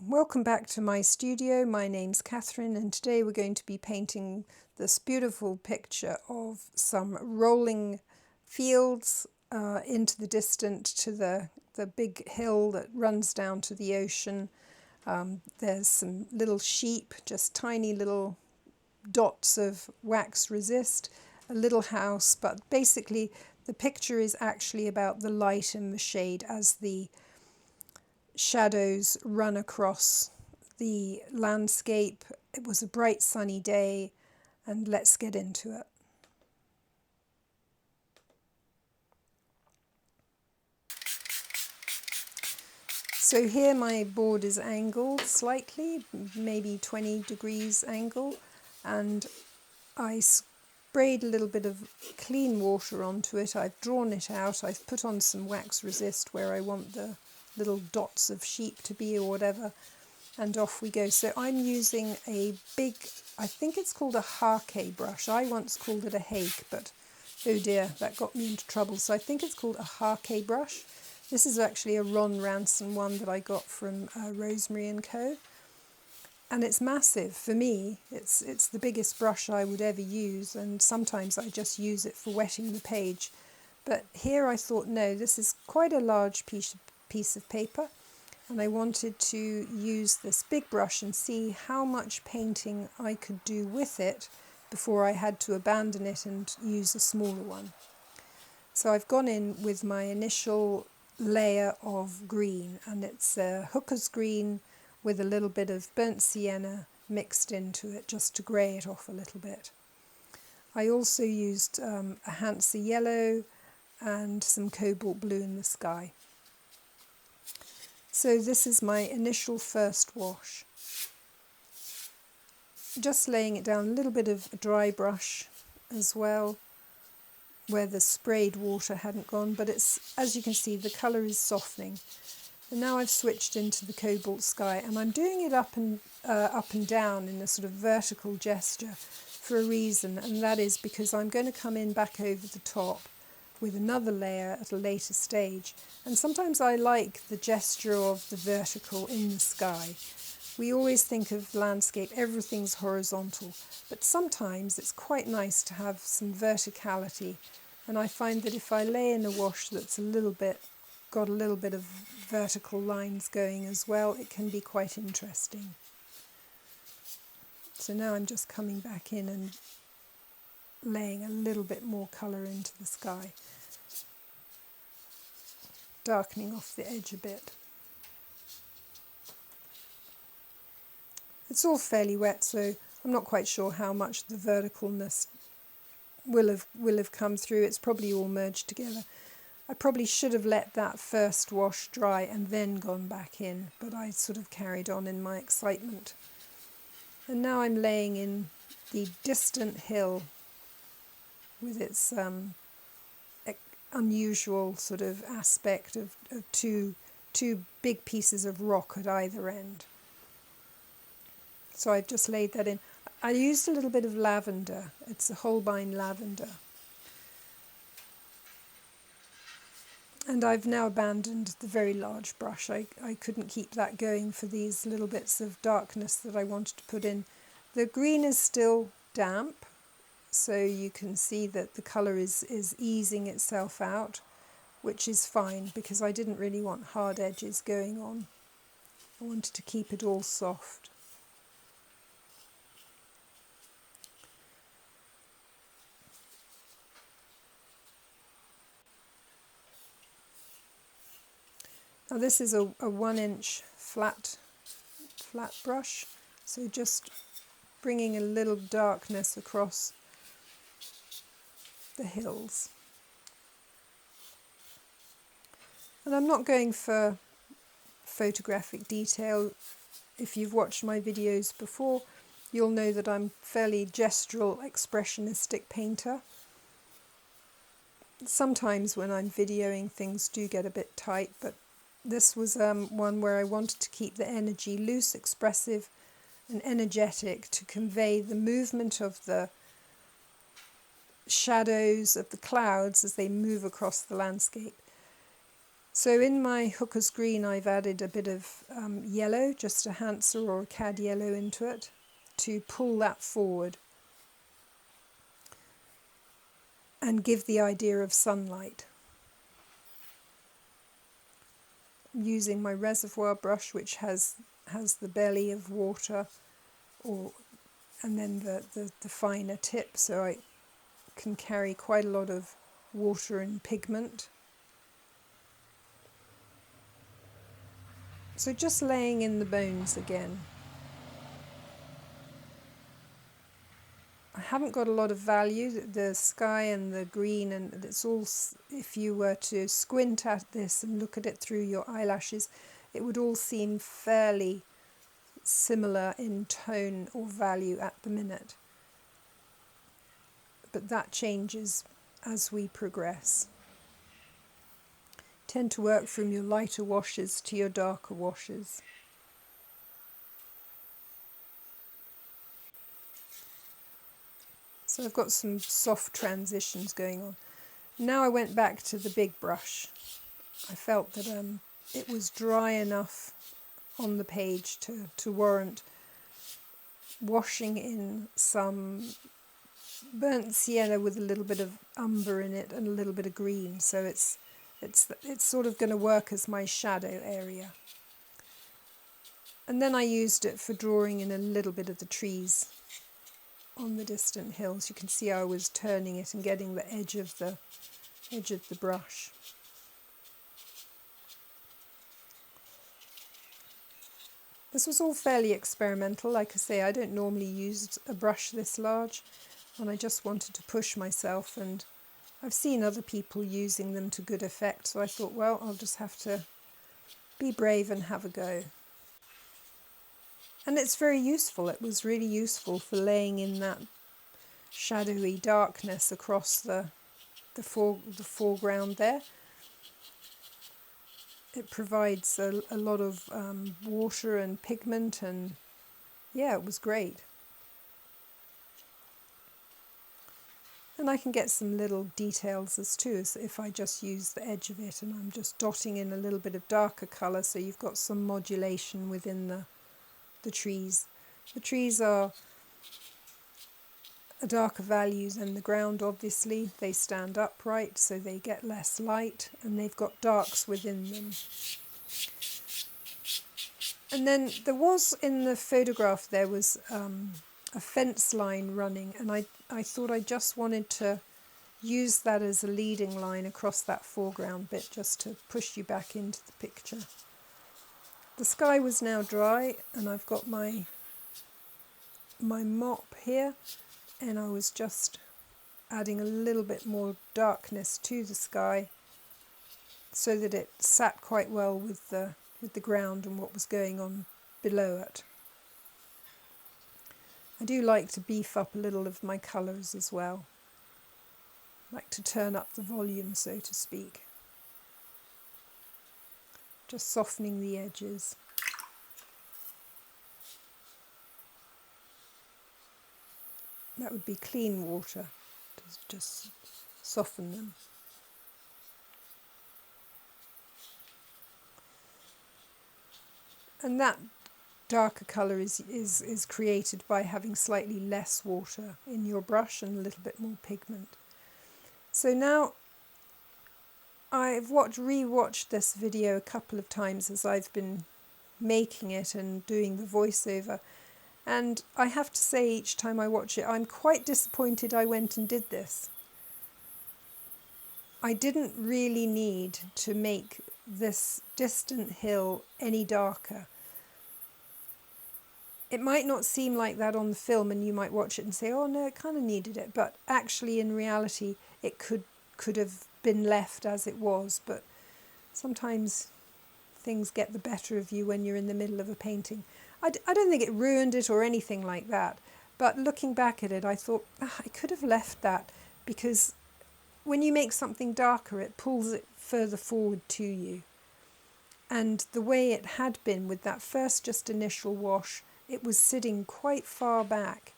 Welcome back to my studio. My name's Catherine and today we're going to be painting this beautiful picture of some rolling fields into the distance to the big hill that runs down to the ocean. There's some little sheep, just tiny little dots of wax resist, a little house, but basically the picture is actually about the light and the shade as the shadows run across the landscape. It was a bright sunny day, and let's get into it. So here my board is angled slightly, maybe 20 degrees angle, and I sprayed a little bit of clean water onto it. I've drawn it out. I've put on some wax resist where I want the little dots of sheep to be or whatever, and off we go. So I'm using a big, I think it's called a HAKE brush. I once called it a hake, but oh dear, that got me into trouble. So I think it's called a HAKE brush. This is actually a Ranson one that I got from Rosemary & Co. And it's massive. For me, it's the biggest brush I would ever use, and sometimes I just use it for wetting the page. But here I thought, no, this is quite a large piece of paper, and I wanted to use this big brush and see how much painting I could do with it before I had to abandon it and use a smaller one. So I've gone in with my initial layer of green, and it's a hooker's green with a little bit of burnt sienna mixed into it just to grey it off a little bit. I also used a Hansa yellow and some cobalt blue in the sky. So this is my initial first wash. Just laying it down, a little bit of a dry brush as well, where the sprayed water hadn't gone, but it's, as you can see, the colour is softening. And now I've switched into the cobalt sky, and I'm doing it up and down in a sort of vertical gesture for a reason, and that is because I'm going to come in back over the top with another layer at a later stage. And sometimes I like the gesture of the vertical in the sky. We always think of landscape, everything's horizontal, but sometimes it's quite nice to have some verticality. And I find that if I lay in a wash that's got a little bit of vertical lines going as well, it can be quite interesting. So now I'm just coming back in and laying a little bit more colour into the sky, darkening off the edge a bit. It's all fairly wet, so I'm not quite sure how much the verticalness will have come through. It's probably all merged together. I probably should have let that first wash dry and then gone back in, but I sort of carried on in my excitement. And now I'm laying in the distant hill with its unusual sort of aspect of two big pieces of rock at either end. So I've just laid that in. I used a little bit of lavender. It's a Holbein lavender. And I've now abandoned the very large brush. I couldn't keep that going for these little bits of darkness that I wanted to put in. The green is still damp, so you can see that the colour is easing itself out, which is fine because I didn't really want hard edges going on. I wanted to keep it all soft. Now this is a 1-inch flat brush, so just bringing a little darkness across the hills. And I'm not going for photographic detail. If you've watched my videos before, you'll know that I'm fairly gestural, expressionistic painter. Sometimes when I'm videoing things do get a bit tight, but this was one where I wanted to keep the energy loose, expressive and energetic to convey the movement of the shadows of the clouds as they move across the landscape. So in my Hooker's Green I've added a bit of yellow, just a Hansa or a Cad yellow into it to pull that forward and give the idea of sunlight. I'm using my reservoir brush, which has the belly of water, and then the finer tip, so I can carry quite a lot of water and pigment. So just laying in the bones again. I haven't got a lot of value, the sky and the green, and it's all, if you were to squint at this and look at it through your eyelashes, it would all seem fairly similar in tone or value at the minute. But that changes as we progress. Tend to work from your lighter washes to your darker washes. So I've got some soft transitions going on. Now I went back to the big brush. I felt that it was dry enough on the page to warrant washing in some burnt sienna with a little bit of umber in it and a little bit of green. So it's sort of going to work as my shadow area. And then I used it for drawing in a little bit of the trees on the distant hills. You can see I was turning it and getting the edge of the brush. This was all fairly experimental. Like I say, I don't normally use a brush this large, and I just wanted to push myself, and I've seen other people using them to good effect, so I thought, well, I'll just have to be brave and have a go. And it's very useful. It was really useful for laying in that shadowy darkness across the foreground there. It provides a lot of water and pigment, and yeah, it was great. And I can get some little details as too, as if I just use the edge of it and I'm just dotting in a little bit of darker colour, so you've got some modulation within the trees. The trees are a darker value than the ground, obviously. They stand upright, so they get less light, and they've got darks within them. And then there was, in the photograph, there was a fence line running, and I thought I just wanted to use that as a leading line across that foreground bit, just to push you back into the picture. The sky was now dry, and I've got my mop here, and I was just adding a little bit more darkness to the sky so that it sat quite well with the ground and what was going on below it. I do like to beef up a little of my colours as well. I like to turn up the volume, so to speak. Just softening the edges. That would be clean water to just soften them. And that darker colour is created by having slightly less water in your brush and a little bit more pigment. So now I've rewatched this video a couple of times as I've been making it and doing the voiceover, and I have to say, each time I watch it, I'm quite disappointed I went and did this. I didn't really need to make this distant hill any darker. It might not seem like that on the film, and you might watch it and say, oh no, it kind of needed it, but actually in reality it could have been left as it was. But sometimes things get the better of you when you're in the middle of a painting. I don't think it ruined it or anything like that, but looking back at it, I thought, I could have left that, because when you make something darker, it pulls it further forward to you. And the way it had been with that first just initial wash, it was sitting quite far back.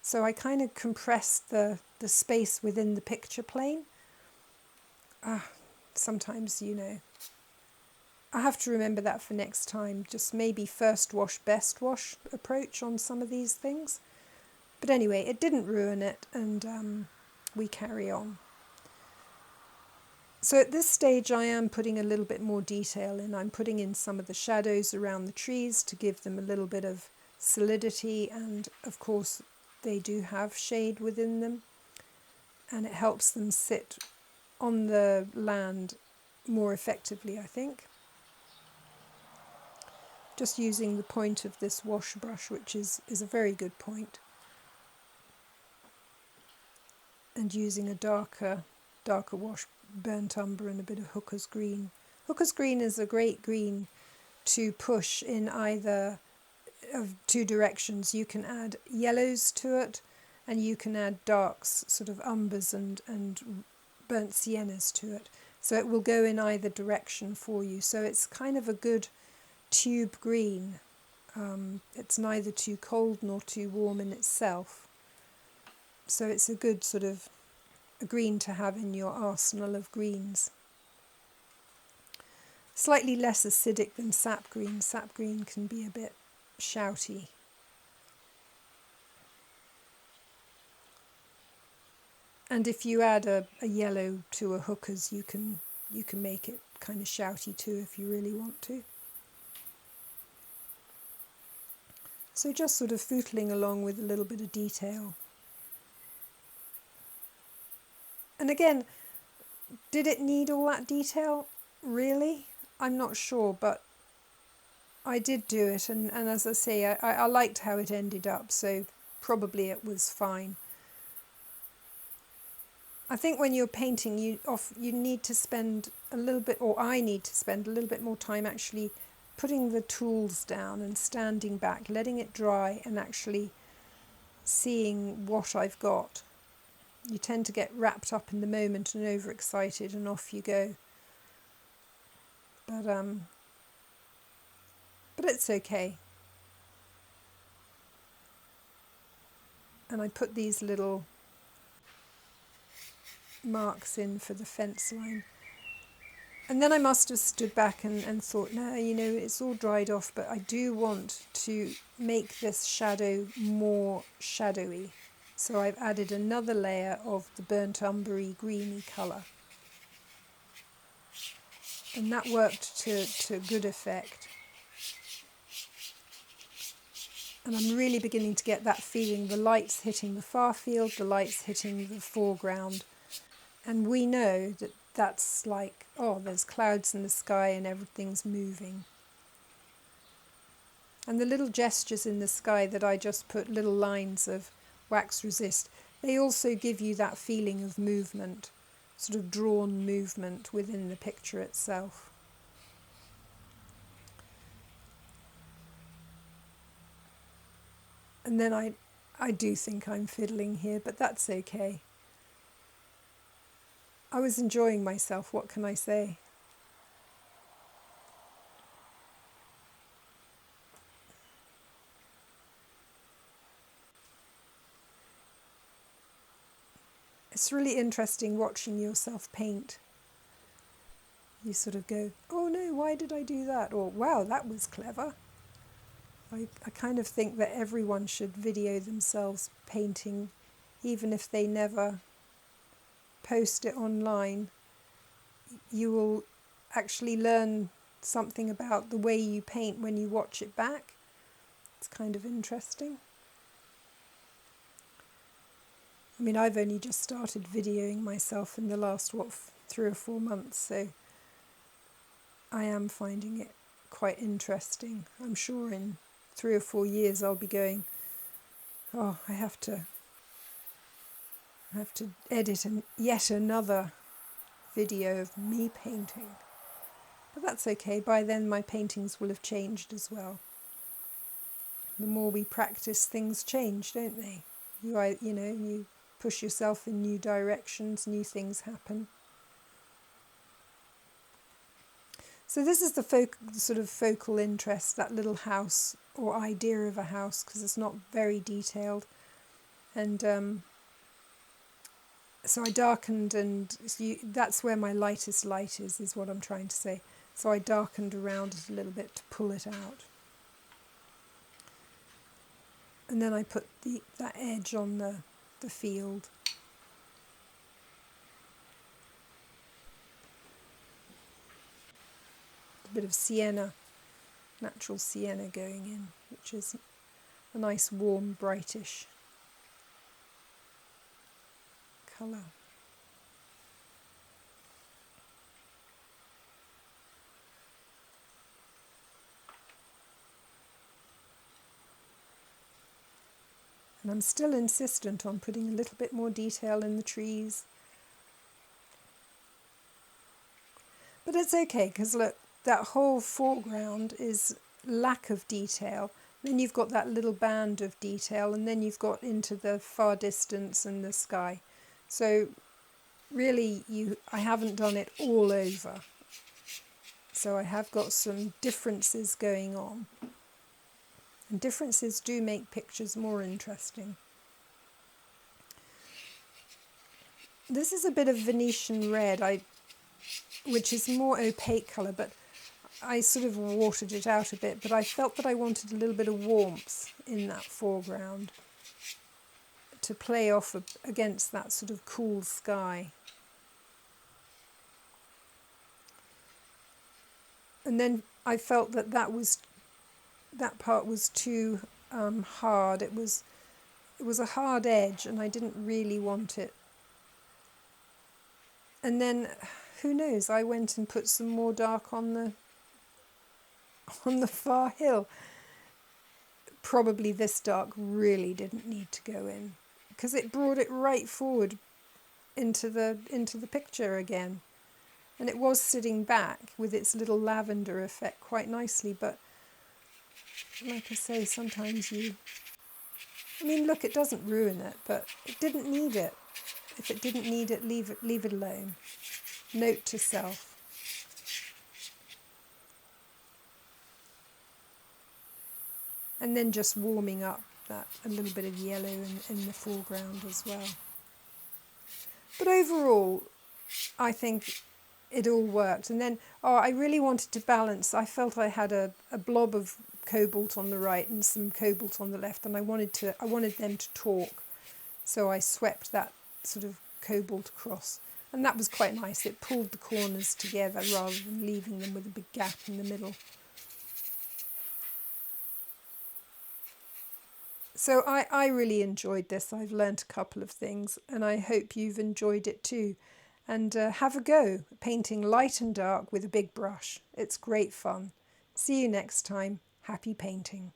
So I kind of compressed the space within the picture plane. Sometimes, you know, I have to remember that for next time, just maybe first wash, best wash approach on some of these things. But anyway, it didn't ruin it, and we carry on. So at this stage I am putting a little bit more detail in. I'm putting in some of the shadows around the trees to give them a little bit of solidity, and of course they do have shade within them, and it helps them sit on the land more effectively, I think. Just using the point of this wash brush, which is a very good point, and using a darker wash, burnt umber and a bit of hooker's green. Hooker's green is a great green to push in either of two directions. You can add yellows to it, and you can add darks, sort of umbers and burnt siennas to it. So it will go in either direction for you. So it's kind of a good tube green. It's neither too cold nor too warm in itself. So it's a good sort of a green to have in your arsenal of greens. Slightly less acidic than sap green. Sap green can be a bit shouty. And if you add a yellow to a hooker's, you can make it kind of shouty too if you really want to. So just sort of footling along with a little bit of detail. And again, did it need all that detail? Really? I'm not sure, but I did do it, and as I say, I liked how it ended up, so probably it was fine. I think when you're painting, you need to spend a little bit, or I need to spend a little bit more time actually putting the tools down and standing back, letting it dry and actually seeing what I've got. You tend to get wrapped up in the moment and overexcited, and off you go. But it's okay. And I put these little marks in for the fence line. And then I must have stood back and thought, no, it's all dried off, but I do want to make this shadow more shadowy. So I've added another layer of the burnt umbery greeny colour. And that worked to good effect. And I'm really beginning to get that feeling, the light's hitting the far field, the light's hitting the foreground. And we know that that's like, oh, there's clouds in the sky and everything's moving. And the little gestures in the sky that I just put little lines of wax resist, they also give you that feeling of movement, sort of drawn movement within the picture itself. And then I do think I'm fiddling here, but that's okay. I was enjoying myself, what can I say? It's really interesting watching yourself paint. You sort of go, oh no, why did I do that? Or, wow, that was clever. I kind of think that everyone should video themselves painting, even if they never post it online. You will actually learn something about the way you paint when you watch it back. It's kind of interesting. I mean, I've only just started videoing myself in the last, 3 or 4 months, so I am finding it quite interesting. I'm sure in 3 or 4 years I'll be going, oh, I have to edit yet another video of me painting. But that's okay, by then my paintings will have changed as well. The more we practice, things change, don't they? You push yourself in new directions, new things happen. So this is the sort of focal interest, that little house or idea of a house, because it's not very detailed. And so I darkened, and that's where my lightest light is what I'm trying to say. So I darkened around it a little bit to pull it out. And then I put that edge on the field. A bit of sienna, natural sienna going in, which is a nice warm brightish colour. And I'm still insistent on putting a little bit more detail in the trees. But it's okay, because look, that whole foreground is lack of detail. Then you've got that little band of detail, and then you've got into the far distance and the sky. So really, I haven't done it all over. So I have got some differences going on. And differences do make pictures more interesting. This is a bit of Venetian red, which is more opaque colour, but I sort of watered it out a bit, but I felt that I wanted a little bit of warmth in that foreground to play off against that sort of cool sky. And then I felt that that part was too hard. It was a hard edge, and I didn't really want it. And then, who knows, I went and put some more dark on the far hill. Probably this dark really didn't need to go in, because it brought it right forward into the picture again. And it was sitting back with its little lavender effect quite nicely, but like I say, sometimes I mean, look, it doesn't ruin it, but it didn't need it. If it didn't need it, leave it alone. Note to self. And then just warming up a little bit of yellow in the foreground as well. But overall, I think it all worked. And then, I really wanted to balance. I felt I had a blob of cobalt on the right and some cobalt on the left, and I wanted them to talk. So I swept that sort of cobalt across. And that was quite nice. It pulled the corners together rather than leaving them with a big gap in the middle. So I really enjoyed this. I've learnt a couple of things, and I hope you've enjoyed it too. And have a go painting light and dark with a big brush. It's great fun. See you next time. Happy painting.